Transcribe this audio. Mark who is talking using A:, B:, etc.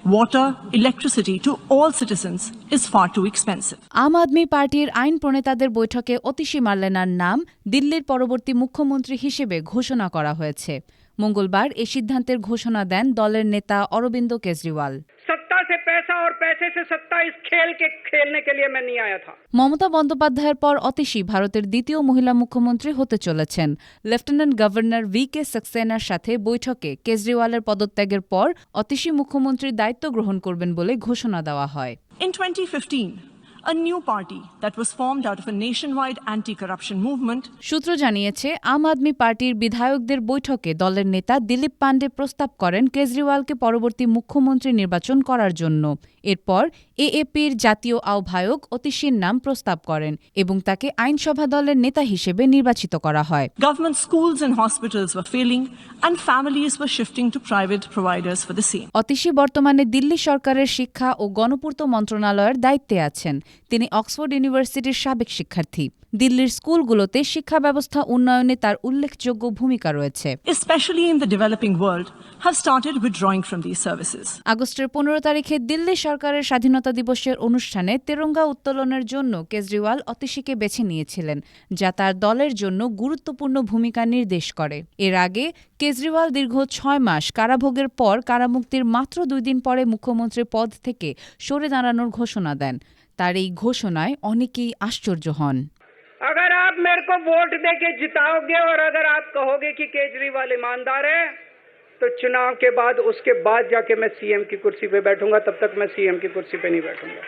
A: water, electricity to all citizens is far too expensive.
B: আম আদমি পার্টির আইন প্রণেতাদের বৈঠকে অতিশী মার্লেনার নাম দিল্লির পরবর্তী মুখ্যমন্ত্রী হিসেবে ঘোষণা করা হয়েছে। মঙ্গলবার এ সিদ্ধান্তের ঘোষণা দেন দলের নেতা অরবিন্দ কেজরিওয়াল। মমতা বন্দ্যোপাধ্যায়ের পর অতিশী ভারতের দ্বিতীয় মহিলা মুখ্যমন্ত্রী হতে চলেছেন। লেফটেন্যান্ট গভর্নর VK সাক্সেনার সাথে বৈঠকে কেজরিওয়ালের পদত্যাগের পর অতিশী মুখ্যমন্ত্রীর দায়িত্ব গ্রহণ করবেন বলে ঘোষণা দেওয়া হয়।
A: In 2015, a new party that was formed out of a nationwide anti-corruption movement.
B: সূত্র জানিয়েছে, আম আদমি পার্টির বিধায়কদের বৈঠকে দলের নেতা দিলীপ পান্ডে প্রস্তাব করেন কেজরিওয়ালকে পরবর্তী মুখ্যমন্ত্রী নির্বাচন করার জন্য। এরপর AAPর জাতীয় আহ্বায়ক অতিশীর নাম প্রস্তাব করেন এবং তাকে আইনসভা দলের নেতা হিসেবে নির্বাচিত করা হয়।
A: Government schools and hospitals were failing and families were shifting to private providers for the same.
B: Atishi বর্তমানে দিল্লি সরকারের শিক্ষা ও গণপূর্ত মন্ত্রণালয়ের দায়িত্বে আছেন। তিনি অক্সফোর্ড ইউনিভার্সিটির সাবেক শিক্ষার্থী। দিল্লির স্কুলগুলোতে শিক্ষা ব্যবস্থা উন্নয়নে তার উল্লেখযোগ্য ভূমিকা রয়েছে।
A: Especially in the developing world, have started withdrawing from these services.
B: আগস্টের 15 তারিখে দিল্লি সরকারের স্বাধীনতা দিবসের অনুষ্ঠানে তেরঙ্গা উত্তোলনের জন্য কেজরিওয়াল অতিশীকে বেছে নিয়েছিলেন, যা তার দলের জন্য গুরুত্বপূর্ণ ভূমিকা নির্দেশ করে। এর আগে কেজরিওয়াল দীর্ঘ 6 মাস কারাভোগের পর কারামুক্তির মাত্র 2 দিন পরে মুখ্যমন্ত্রীর পদ থেকে সরে দাঁড়ানোর ঘোষণা দেন। তার এই ঘোষণায় অনেকেই আশ্চর্য হন।
C: अगर आप मेरे को वोट देके जिताओगे और अगर आप कहोगे कि केजरीवाल ईमानदार है, तो चुनाव के बाद उसके बाद जाके मैं CM की कुर्सी पे बैठूंगा, तब तक मैं CM की कुर्सी पे नहीं बैठूंगा।